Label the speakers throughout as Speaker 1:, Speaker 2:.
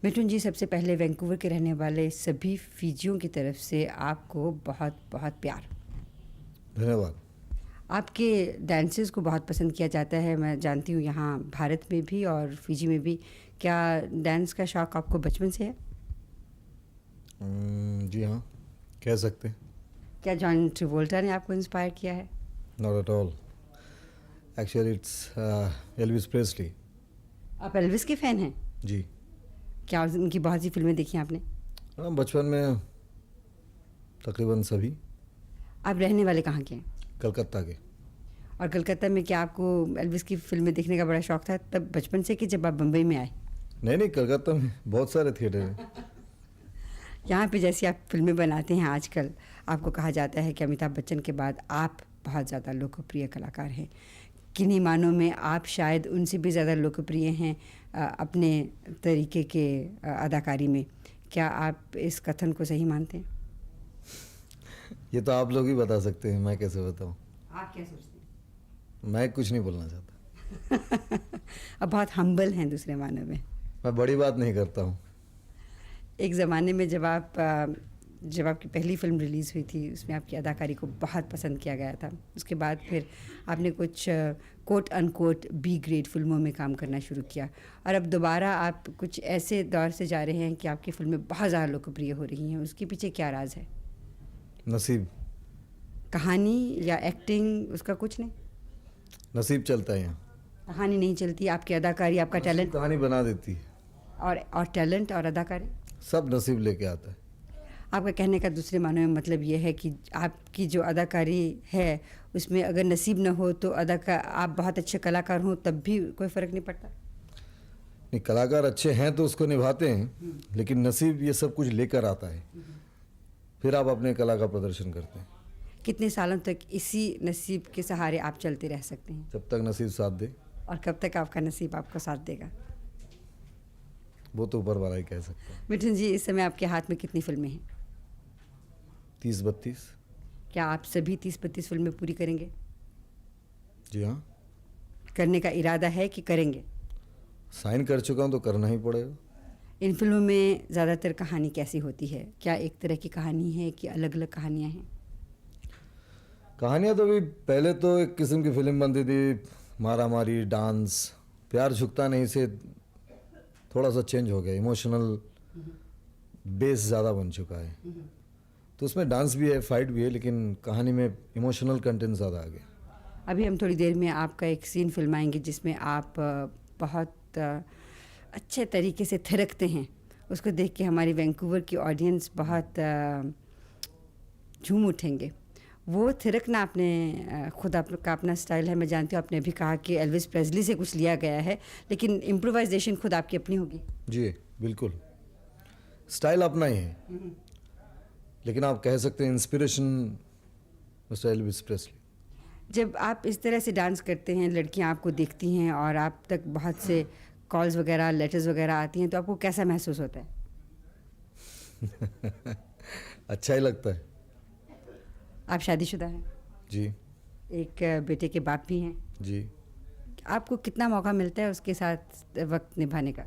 Speaker 1: मिठुन जी, सबसे पहले वैंकूवर के रहने वाले सभी फिजियों की तरफ से आपको बहुत बहुत प्यार।
Speaker 2: धन्यवाद।
Speaker 1: आपके डांसेस को बहुत पसंद किया जाता है, मैं जानती हूँ, यहाँ भारत में भी और फिजी में भी। क्या डांस का शौक़ आपको बचपन से है?
Speaker 2: जी हाँ, कह सकते हैं।
Speaker 1: क्या जॉन ट्रेवोल्टा ने आपको इंस्पायर किया है?
Speaker 2: Not at all, actually it's Elvis Presley.
Speaker 1: आप एल्विस के फ़ैन हैं?
Speaker 2: जी
Speaker 1: क्या उनकी बहुत सी फिल्में देखी हैं आपने?
Speaker 2: हाँ, बचपन में तकरीबन सभी।
Speaker 1: आप रहने वाले कहाँ के हैं?
Speaker 2: कलकत्ता के।
Speaker 1: और कलकत्ता में क्या आपको एल्विस की फिल्में देखने का बड़ा शौक़ था तब बचपन से, कि जब आप बम्बई में आए?
Speaker 2: नहीं, कलकत्ता में बहुत सारे थिएटर हैं।
Speaker 1: यहाँ पे जैसी आप फिल्में बनाते हैं आजकल, आपको कहा जाता है कि अमिताभ बच्चन के बाद आप बहुत ज़्यादा लोकप्रिय कलाकार हैं। किन्हीं मानों में आप शायद उनसे भी ज़्यादा लोकप्रिय हैं अपने तरीके के अदाकारी में। क्या आप इस कथन को सही मानते हैं?
Speaker 2: ये तो आप लोग ही बता सकते हैं, मैं कैसे बताऊँ।
Speaker 1: आप क्या सोचते हैं?
Speaker 2: मैं कुछ नहीं बोलना चाहता।
Speaker 1: अब बहुत हम्बल हैं दूसरे मानों में।
Speaker 2: मैं बड़ी बात नहीं करता हूँ।
Speaker 1: एक ज़माने में जब आपकी पहली फिल्म रिलीज़ हुई थी, उसमें आपकी अदाकारी को बहुत पसंद किया गया था। उसके बाद फिर आपने कुछ कोट अनकोट बी ग्रेड फिल्मों में काम करना शुरू किया, और अब दोबारा आप कुछ ऐसे दौर से जा रहे हैं कि आपकी फिल्में बहुत ज़्यादा लोकप्रिय हो रही हैं। उसके पीछे क्या राज है?
Speaker 2: नसीब।
Speaker 1: कहानी या एक्टिंग, उसका कुछ नहीं?
Speaker 2: नसीब चलता है यहाँ।
Speaker 1: कहानी नहीं चलती, आपकी अदाकारी, आपका टैलेंट
Speaker 2: कहानी बना देती है।
Speaker 1: और टैलेंट और अदाकारी
Speaker 2: सब नसीब लेके आता है।
Speaker 1: आपका कहने का दूसरे मानों में मतलब ये है कि आपकी जो अदाकारी है उसमें अगर नसीब न हो तो आप बहुत अच्छे कलाकार हों तब भी कोई फ़र्क नहीं पड़ता?
Speaker 2: नहीं, कलाकार अच्छे हैं तो उसको निभाते हैं, लेकिन नसीब ये सब कुछ लेकर आता है, फिर आप अपने कला का प्रदर्शन करते हैं।
Speaker 1: कितने सालों तक इसी नसीब के सहारे आप चलते रह सकते हैं?
Speaker 2: जब तक नसीब साथ दे।
Speaker 1: और कब तक आपका नसीब आपको साथ देगा?
Speaker 2: वो तो ऊपर वाला ही कह सकता है।
Speaker 1: मिठुन जी, इस समय आपके हाथ में कितनी फिल्में हैं?
Speaker 2: 30-32।
Speaker 1: क्या आप सभी 30-32 फिल्में पूरी करेंगे?
Speaker 2: जी हाँ।
Speaker 1: करने का इरादा है कि करेंगे?
Speaker 2: साइन कर चुका हूँ तो करना ही पड़ेगा।
Speaker 1: इन फिल्मों में ज़्यादातर कहानी कैसी होती है? क्या एक तरह की कहानी है कि अलग अलग कहानियाँ हैं?
Speaker 2: कहानियाँ तो भी पहले तो एक किस्म की फिल्म बनती थी, मारा मारी, डांस। प्यार झुकता नहीं से थोड़ा सा चेंज हो गया, इमोशनल बेस ज़्यादा बन चुका है। तो उसमें डांस भी है, फाइट भी है, लेकिन कहानी में इमोशनल कंटेंट ज़्यादा आ गया।
Speaker 1: अभी हम थोड़ी देर में आपका एक सीन फिल्माएंगे जिसमें आप बहुत अच्छे तरीके से थिरकते हैं। उसको देख के हमारी वैंकूवर की ऑडियंस बहुत झूम उठेंगे। वो थिरकना आपने खुद आपका अपना स्टाइल है, मैं जानती हूँ। आपने अभी कहा कि एल्विस प्रेस्ली से कुछ लिया गया है, लेकिन इम्प्रोवाइजेशन खुद आपकी अपनी होगी?
Speaker 2: जी बिल्कुल, स्टाइल अपना ही है, लेकिन आप कह सकते हैं इंस्पिरेशन मिस्टर एल्विस प्रेस्ली।
Speaker 1: जब आप इस तरह से डांस करते हैं, लड़कियां आपको देखती हैं और आप तक बहुत से कॉल्स वगैरह, लेटर्स वगैरह आती हैं, तो आपको कैसा महसूस होता है?
Speaker 2: अच्छा ही लगता है।
Speaker 1: आप शादीशुदा हैं?
Speaker 2: जी।
Speaker 1: एक बेटे के बाप भी हैं?
Speaker 2: जी।
Speaker 1: आपको कितना मौका मिलता है उसके साथ वक्त निभाने का?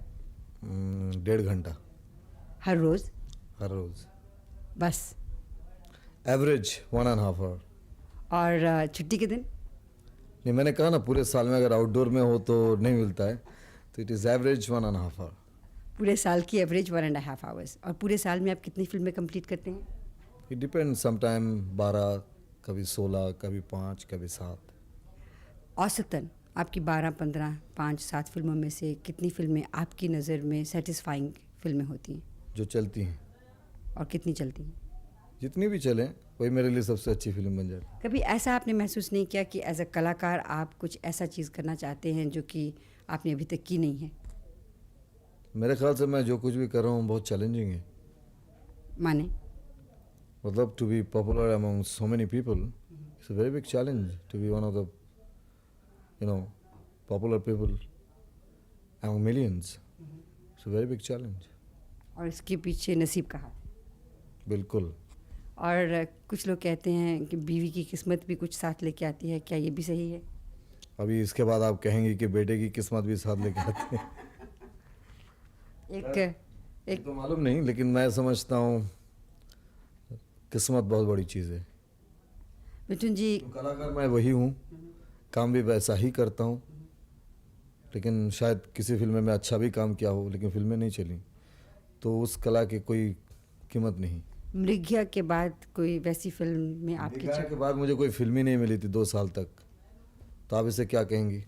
Speaker 2: 1.5 घंटा।
Speaker 1: हर रोज़?
Speaker 2: हर रोज़।
Speaker 1: बस?
Speaker 2: Average 1.5 hour.
Speaker 1: और छुट्टी के दिन?
Speaker 2: नहीं, मैंने कहा ना, पूरे साल में अगर आउटडोर में हो तो नहीं मिलता है, तो इट इज़ एवरेज 1.5 आवर।
Speaker 1: पूरे साल की एवरेज 1.5 आवर्स। और पूरे साल में आप कितनी फिल्में कंप्लीट करते हैं?
Speaker 2: इट डिपेंड, समटाइम 12, कभी 16, कभी 5, कभी 7।
Speaker 1: औसतन आपकी 12, 15, 5, 7 फिल्मों में से कितनी फिल्में आपकी नज़र में सेटिस्फाइंग फिल्में होती हैं?
Speaker 2: जो चलती हैं।
Speaker 1: और कितनी चलती हैं?
Speaker 2: जितनी भी चलें वही मेरे लिए सबसे अच्छी फिल्म बन जाए।
Speaker 1: कभी ऐसा आपने महसूस नहीं किया कि एज अ कलाकार आप कुछ ऐसा चीज़ करना चाहते हैं जो कि आपने अभी तक की नहीं है?
Speaker 2: मेरे ख्याल से मैं जो कुछ भी कर रहा हूँ बहुत चैलेंजिंग है।
Speaker 1: माने?
Speaker 2: मतलब to be popular among so many people it's a very big challenge. To be one of the popular people among millions, it's a very big challenge.
Speaker 1: और इसके पीछे नसीब का हाथ है?
Speaker 2: बिल्कुल।
Speaker 1: और कुछ लोग कहते हैं कि बीवी की किस्मत भी कुछ साथ लेके आती है, क्या ये भी सही है?
Speaker 2: अभी इसके बाद आप कहेंगे कि बेटे की किस्मत भी साथ लेके आती है।
Speaker 1: एक एक
Speaker 2: तो मालूम नहीं, लेकिन मैं समझता हूँ किस्मत बहुत बड़ी चीज़ है।
Speaker 1: मिथुन जी,
Speaker 2: तो कलाकार मैं वही हूँ, काम भी वैसा ही करता हूँ, लेकिन शायद किसी फिल्म में अच्छा भी काम किया हो लेकिन फिल्में नहीं चली, तो उस कला की कोई कीमत नहीं।
Speaker 1: मृग्या के बाद कोई वैसी फिल्म में आपकी
Speaker 2: निगाह के बाद मुझे कोई फिल्म ही नहीं मिली थी 2 साल तक, तो आप इसे क्या कहेंगी?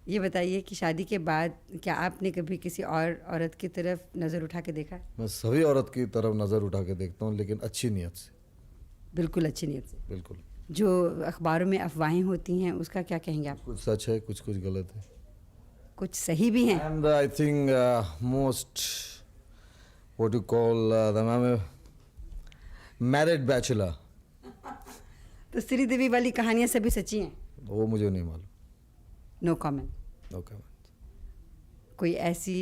Speaker 1: ये बताइए कि शादी के बाद क्या आपने कभी किसी और औरत की तरफ नज़र उठा के देखा?
Speaker 2: मैं सभी औरत की तरफ नज़र उठा के देखता हूँ, लेकिन अच्छी नीयत से,
Speaker 1: बिल्कुल अच्छी नीयत से।
Speaker 2: बिल्कुल।
Speaker 1: जो अखबारों में अफवाहें होती हैं उसका क्या कहेंगे आप?
Speaker 2: कुछ सच है, कुछ कुछ गलत है।
Speaker 1: कुछ सही भी हैं?
Speaker 2: And I think most what you call the married bachelor,
Speaker 1: तो श्रीदेवी वाली कहानियाँ सभी सच्ची हैं?
Speaker 2: वो मुझे नहीं मालूम।
Speaker 1: No comment.
Speaker 2: No comment.
Speaker 1: कोई ऐसी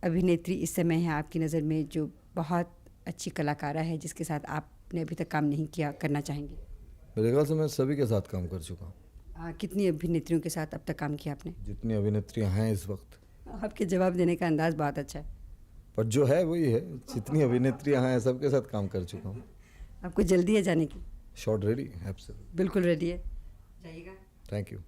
Speaker 1: अभिनेत्री इस समय है आपकी नज़र में जो बहुत अच्छी कलाकारा है जिसके साथ आपने अभी तक काम नहीं किया, करना चाहेंगे?
Speaker 2: मेरे ख्याल से मैं सभी के साथ काम कर चुका हूँ।
Speaker 1: कितनी अभिनेत्रियों के साथ अब तक काम किया आपने?
Speaker 2: जितनी अभिनेत्रियाँ हैं इस वक्त,
Speaker 1: आपके जवाब देने का अंदाज़ बहुत अच्छा है।
Speaker 2: पर जो है वही है, जितनी अभिनेत्रियाँ हैं सबके साथ काम कर चुका हूँ।
Speaker 1: आपको जल्दी है जाने की?
Speaker 2: Shot ready, absolutely.
Speaker 1: बिल्कुल रेडी है, जाइएगा।
Speaker 2: Thank you.